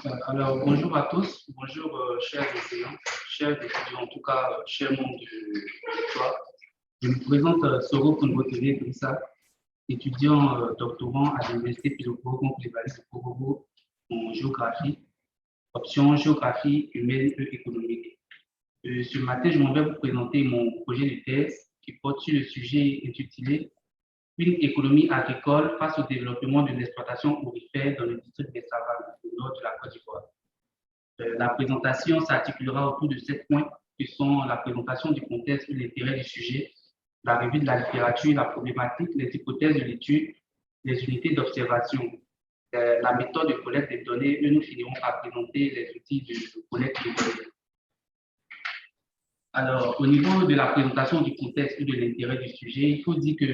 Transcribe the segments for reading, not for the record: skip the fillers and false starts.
Alors, bonjour à tous, bonjour chers étudiants, en tout cas, chers membres de l'histoire. Je me présente Soro Kongo-TV, comme ça, étudiant doctorant à l'Université Piloko-Plébali de Korobo en géographie, option géographie humaine et économique. Ce matin, je m'en vais vous présenter mon projet de thèse qui porte sur le sujet intitulé Une économie agricole face au développement de l'exploitation aurifère dans le district des Savanes, au nord de la Côte d'Ivoire. La présentation s'articulera autour de 7 points qui sont la présentation du contexte et l'intérêt du sujet, la revue de la littérature, la problématique, les hypothèses de l'étude, les unités d'observation, la méthode de collecte des données et nous finirons par présenter les outils de collecte des données. Alors, au niveau de la présentation du contexte et de l'intérêt du sujet, il faut dire que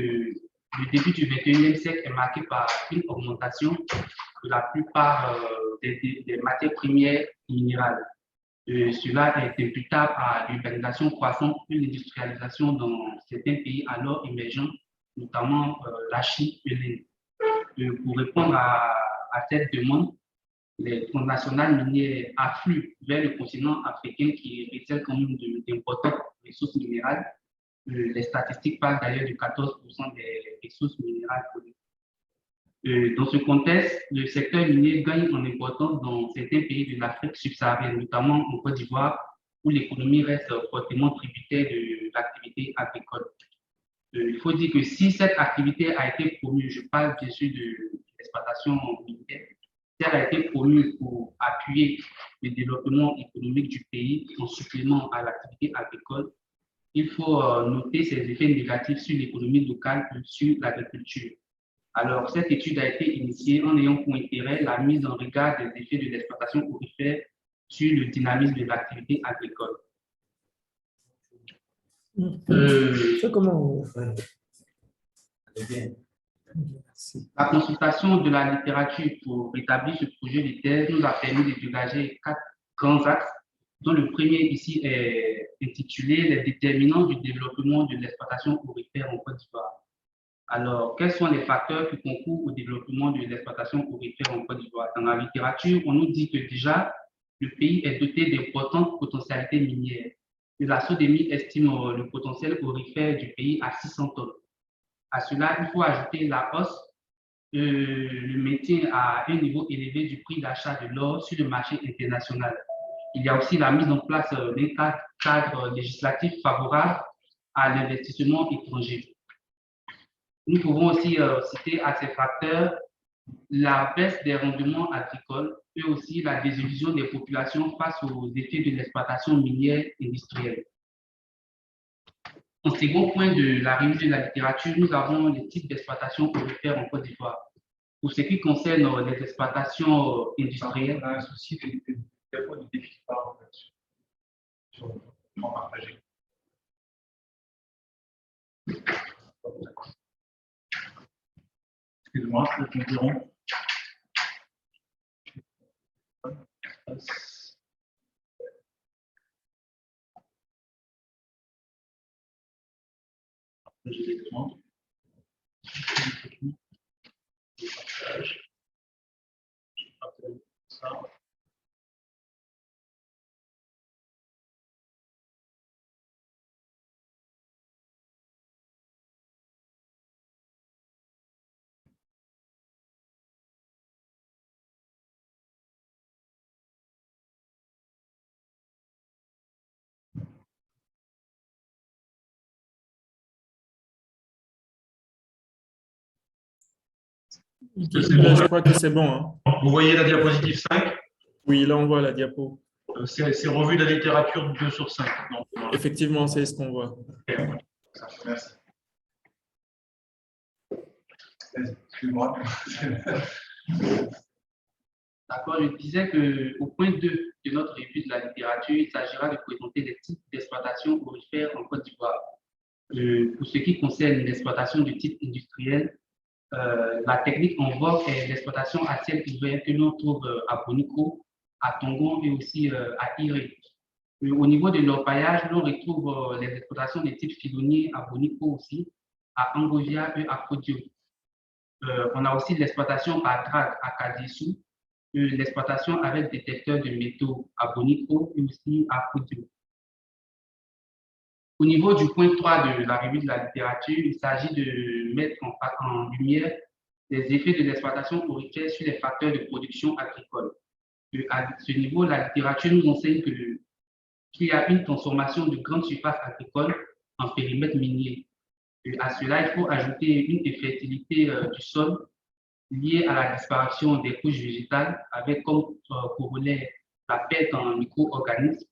le début du 21e siècle est marqué par une augmentation de la plupart des matières premières minérales. Cela est imputable à l'urbanisation croissante et l'industrialisation dans certains pays alors émergents, notamment la Chine et l'Inde. Pour répondre à cette demande, les transnationales minières affluent vers le continent africain qui recèle quand même d'importantes ressources minérales. Les statistiques parlent d'ailleurs de 14% des ressources minérales produites. Dans ce contexte, le secteur minier gagne en importance dans certains pays de l'Afrique subsaharienne, notamment en Côte d'Ivoire, où l'économie reste fortement tributaire de l'activité agricole. Il faut dire que si cette activité a été promue, je parle bien sûr de l'exploitation minière, si elle a été promue pour appuyer le développement économique du pays en supplément à l'activité agricole, il faut noter ses effets négatifs sur l'économie locale et sur l'agriculture. Alors, cette étude a été initiée en ayant pour intérêt la mise en regard des effets de l'exploitation aurifère sur le dynamisme de l'activité agricole. Comment La consultation de la littérature pour établir ce projet de thèse nous a permis de dégager 4 grands axes, dont le premier ici est intitulé Les déterminants du développement de l'exploitation aurifère en Côte d'Ivoire. Alors, quels sont les facteurs qui concourent au développement de l'exploitation aurifère en Côte d'Ivoire? Dans la littérature, on nous dit que déjà, le pays est doté d'importantes potentialités minières. La SODEMI estime le potentiel aurifère du pays à 600 tonnes. À cela, il faut ajouter la hausse, le maintien à un niveau élevé du prix d'achat de l'or sur le marché international. Il y a aussi la mise en place d'un cadre législatif favorable à l'investissement étranger. Nous pouvons aussi citer à ces facteurs la baisse des rendements agricoles et aussi la désillusion des populations face aux effets de l'exploitation minière industrielle. En second point de la revue de la littérature, nous avons les types d'exploitation aurifère en Côte d'Ivoire. Pour ce qui concerne les exploitations industrielles, on a un souci de déficit par sur le plan partagé. Excuse-moi, je te interromps. Là, je crois que c'est bon. Hein. Vous voyez la diapositive 5? Oui, là, on voit la diapo. C'est revue de la littérature 2 sur 5. Donc, effectivement, c'est ce qu'on voit. Merci. Excuse-moi. D'accord, je disais qu'au point 2 de notre revue de la littérature, il s'agira de présenter les types d'exploitation aurifère en Côte d'Ivoire. Pour ce qui concerne l'exploitation du type industriel, la technique en vogue est l'exploitation à ciel ouvert que l'on trouve à Bonico, à Tongon et aussi à Iré. Au niveau de l'orpaillage, l'on retrouve les exploitations de type filonnier à Bonico aussi, à Angovia et à Kodio. On a aussi l'exploitation par drague à Kadissou l'exploitation avec détecteurs de métaux à Bonico et aussi à Podio. Au niveau du point 3 de la revue de la littérature, il s'agit de mettre en lumière les effets de l'exploitation aurifère sur les facteurs de production agricole. À ce niveau, la littérature nous enseigne qu'il y a une transformation de grandes surfaces agricoles en périmètre minier. À cela, il faut ajouter une infertilité du sol liée à la disparition des couches végétales avec comme corollaire la perte en micro-organismes,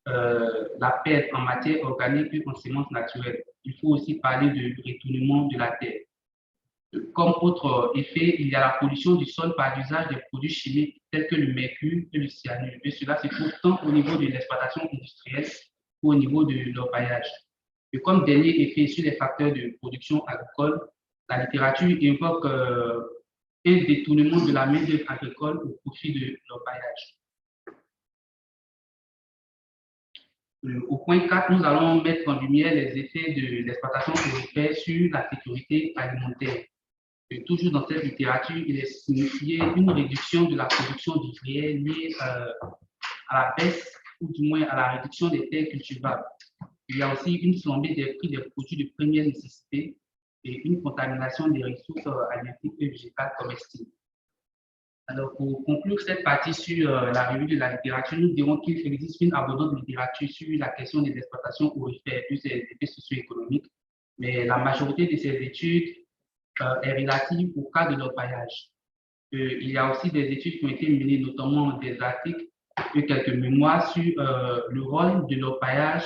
la perte en matière organique et en semences naturelles. Il faut aussi parler de retournement de la terre. Comme autre effet, il y a la pollution du sol par l'usage des produits chimiques tels que le mercure et le cyanure. Et cela se trouve tant au niveau de l'exploitation industrielle qu'au niveau de l'orpaillage. Et comme dernier effet sur les facteurs de production agricole, la littérature évoque un détournement de la main-d'œuvre agricole au profit de l'orpaillage. Au point 4, nous allons mettre en lumière les effets de l'exploitation aurifère sur la sécurité alimentaire. Et toujours dans cette littérature, il est signifié une réduction de la production vivrière liée à la baisse ou du moins à la réduction des terres cultivables. Il y a aussi une flambée des prix des produits de première nécessité et une contamination des ressources halieutiques et végétales comestibles. Alors, pour conclure cette partie sur la revue de la littérature, nous dirons qu'il existe une abondante littérature sur la question des exploitations aurifères et ses effets socio-économiques, mais la majorité de ces études est relative au cas de l'orpaillage. Il y a aussi des études qui ont été menées, notamment des articles et quelques mémoires sur le rôle de l'orpaillage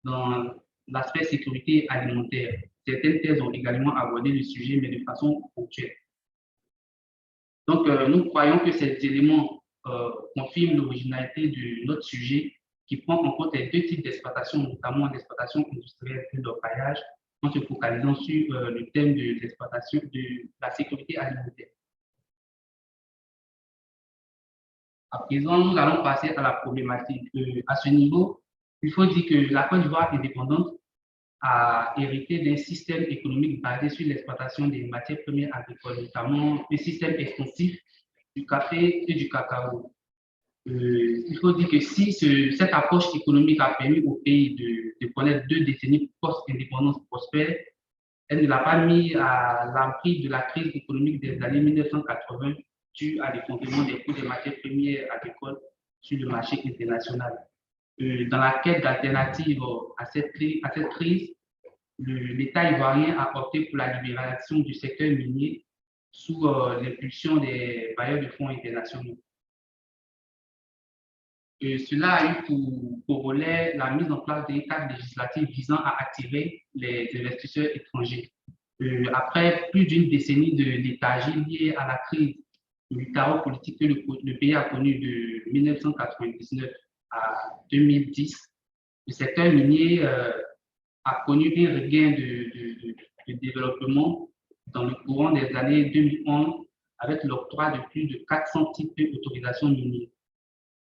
dans l'aspect sécurité alimentaire. Certaines thèses ont également abordé le sujet, mais de façon ponctuelle. Donc, nous croyons que ces éléments confirment l'originalité de notre sujet qui prend en compte les deux types d'exploitation, notamment l'exploitation industrielle et l'orpaillage, en se focalisant sur le thème de l'exploitation de la sécurité alimentaire. À présent, nous allons passer à la problématique. À ce niveau, il faut dire que la Côte d'Ivoire indépendante a hérité d'un système économique basé sur l'exploitation des matières premières agricoles, notamment un système extensif du café et du cacao. Il faut dire que si cette approche économique a permis au pays de connaître 2 décennies post-indépendance prospère, elle ne l'a pas mis à l'abri de la crise économique des années 1980 due à l'effondrement des coûts des matières premières agricoles sur le marché international. Dans la quête d'alternatives à cette crise, l'État ivoirien a opté pour la libération du secteur minier sous l'impulsion des bailleurs de fonds internationaux. Cela a eu pour corollaire la mise en place d'un cadre législatif visant à attirer les investisseurs étrangers. Après plus d'une décennie de léthargie liée à la crise militaro-politique que le pays a connue de 1999 à 2010, le secteur minier a connu un regain de développement dans le courant des années 2011 avec l'octroi de plus de 400 types d'autorisations minières.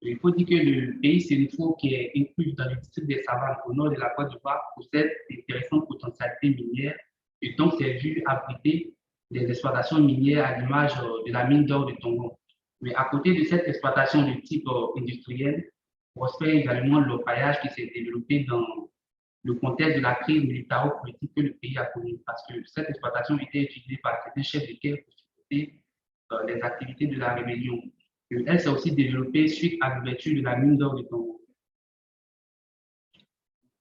Il faut dire que le pays Sénégal, qui est inclus dans le district des Savanes au nord de la Côte d'Ivoire, possède d'intéressantes potentialités minières et donc s'est vu abriter des exploitations minières à l'image de la mine d'or de Tongon. Mais à côté de cette exploitation de type industriel, prospère également l'orpaillage qui s'est développé dans le contexte de la crise militaro-politique que le pays a connue, parce que cette exploitation était utilisée par certains chefs de guerre pour supporter les activités de la rébellion. Elle s'est aussi développée suite à l'ouverture de la mine d'or de Tongo.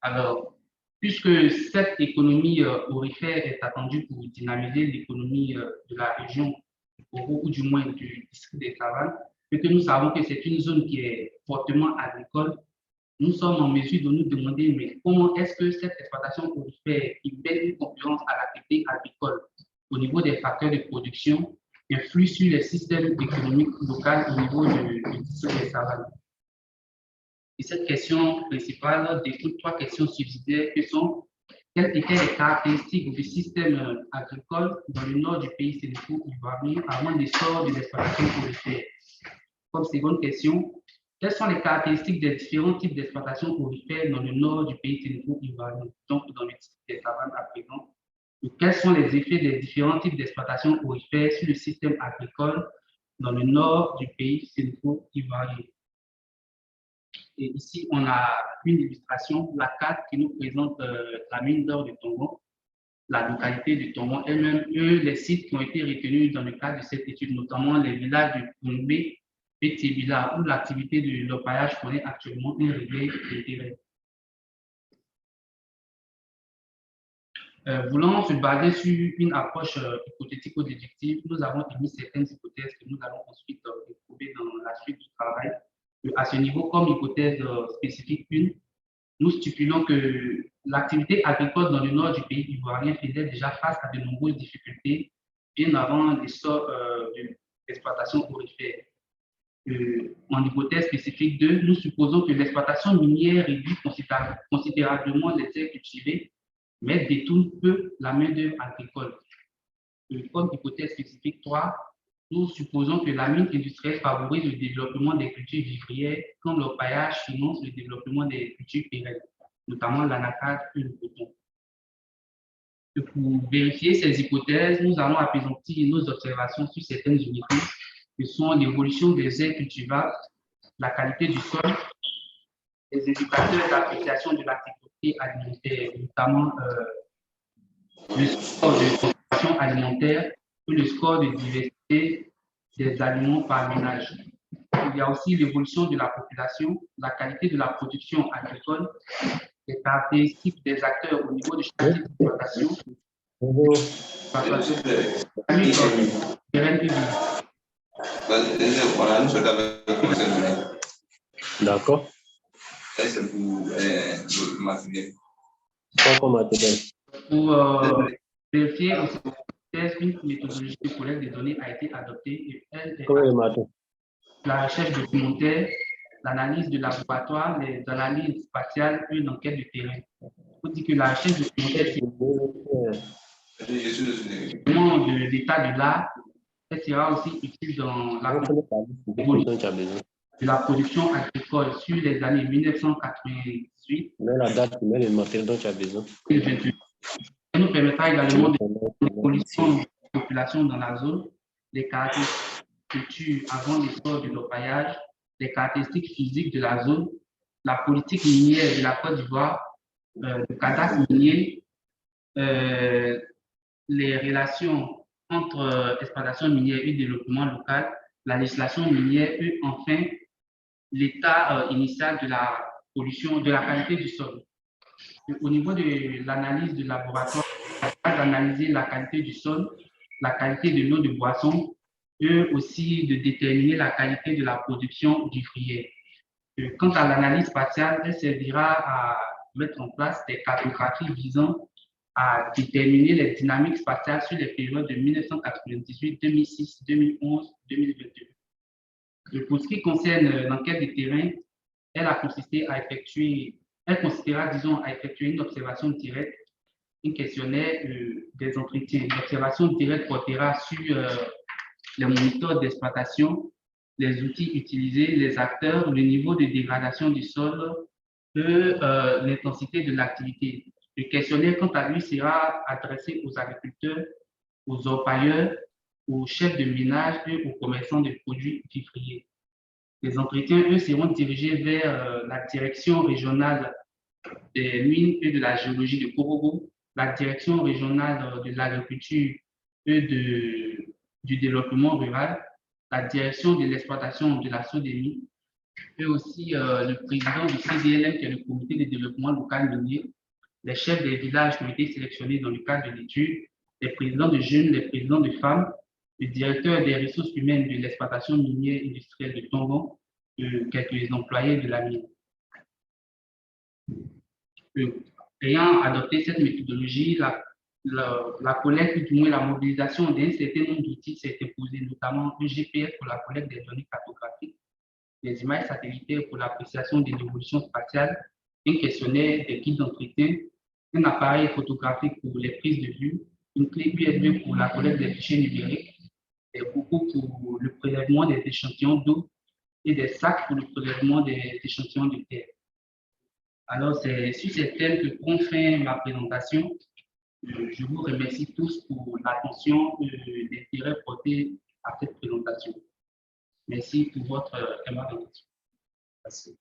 Alors, puisque cette économie aurifère est attendue pour dynamiser l'économie de la région, ou du moins du district des Savanes, et que nous savons que c'est une zone qui est fortement agricole, nous sommes en mesure de nous demander mais comment est-ce que cette exploitation aurifère qui met une concurrence à l'activité agricole au niveau des facteurs de production influe sur les systèmes économiques locaux au niveau du district des Savanes. Et cette question principale découle 3 questions subsidiaires que sont quelles étaient les caractéristiques du système agricole dans le nord du pays sénégal-ivoirien avant l'essor de l'exploitation aurifère. Comme seconde question, quelles sont les caractéristiques des différents types d'exploitation aurifère dans le nord du pays sénégal-ivoirien, donc dans le district des Savanes à présent? Et quels sont les effets des différents types d'exploitation aurifère sur le système agricole dans le nord du pays sénégal-ivoirien. Et ici, on a une illustration, la carte qui nous présente la mine d'or de Tongon, la localité de Tongon elle-même, les sites qui ont été retenus dans le cadre de cette étude, notamment les villages de Koumbé et Tibila, où l'activité de l'orpaillage connaît actuellement un réveil d'intérêt. Voulant se baser sur une approche hypothético-déductive, nous avons émis certaines hypothèses que nous allons ensuite éprouver dans la suite du travail. À ce niveau, comme hypothèse spécifique 1, nous stipulons que l'activité agricole dans le nord du pays ivoirien faisait déjà face à de nombreuses difficultés bien avant l'essor de l'exploitation aurifère. En hypothèse spécifique 2, nous supposons que l'exploitation minière réduit considérablement les terres cultivées, mais détourne peu la main-d'œuvre agricole. Comme hypothèse spécifique 3, nous supposons que la mine industrielle favorise le développement des cultures vivrières, quand l'orpaillage finance le développement des cultures pérennes, notamment l'anacarde et le coton. Et pour vérifier ces hypothèses, nous allons appesantir nos observations sur certaines unités, que sont l'évolution des aires cultivables, la qualité du sol, les indicateurs d'appréciation de l'activité alimentaire, notamment le score de consommation alimentaire et le score de diversité des aliments par ménage. Il y a aussi l'évolution de la population, la qualité de la production agricole, les caractéristiques des acteurs au niveau de chaque exploitation, D'accord. Pour vérifier aussi une méthodologie de collecte des données a été adoptée et elle est la recherche documentaire, l'analyse de laboratoire, les analyses spatiales et l'enquête de terrain. On dit que la recherche documentaire, c'est de l'état de l'art, elle sera aussi utile dans la de la production agricole sur les années 1988. La date, le matériel dont tu as besoin. Elle nous permettra également de l'évolution de la population dans la zone, les caractéristiques avant l'essor de l'orpaillage, les caractéristiques physiques de la zone, la politique minière de la Côte d'Ivoire, le cadastre minier, les relations entre exploitation minière et développement local, la législation minière et enfin l'état initial de la pollution, de la qualité du sol. Au niveau de l'analyse de laboratoire, on va analyser la qualité du sol, la qualité de l'eau de boisson et aussi de déterminer la qualité de la production vivrière. Quant à l'analyse spatiale, elle servira à mettre en place des cartographies visant à déterminer les dynamiques spatiales sur les périodes de 1998, 2006, 2011, 2022. Pour ce qui concerne l'enquête de terrain, elle a consisté à effectuer, elle consistera, disons, à effectuer une observation directe, un questionnaire, des entretiens. L'observation directe portera sur les moniteurs d'exploitation, les outils utilisés, les acteurs, le niveau de dégradation du sol et l'intensité de l'activité. Le questionnaire, quant à lui, sera adressé aux agriculteurs, aux orpailleurs, aux chefs de ménage et aux commerçants de produits vivriers. Les entretiens, eux, seront dirigés vers la direction régionale des mines et de la géologie de Korogo, la direction régionale de l'agriculture et du développement rural, la direction de l'exploitation de la SODEMI, et aussi le président du CDLM, qui est le comité de développement local minier, les chefs des villages qui ont été sélectionnés dans le cadre de l'étude, les présidents de jeunes, les présidents de femmes, le directeur des ressources humaines de l'exploitation minière industrielle de Tongon, quelques employés de la mine. Ayant adopté cette méthodologie, la collecte, ou du moins la mobilisation d'un certain nombre d'outils s'est imposée, notamment un GPS pour la collecte des données cartographiques, des images satellitaires pour l'appréciation des évolutions spatiales, un questionnaire, des guides d'entretien, un appareil photographique pour les prises de vue, une clé USB pour la collecte des fichiers numériques, des bocaux pour le prélèvement des échantillons d'eau et des sacs pour le prélèvement des échantillons de terre. Alors, c'est sur ces thèmes que prend fin ma présentation. Je vous remercie tous pour l'attention et l'intérêt porté à cette présentation. Merci pour votre aimable attention. Merci.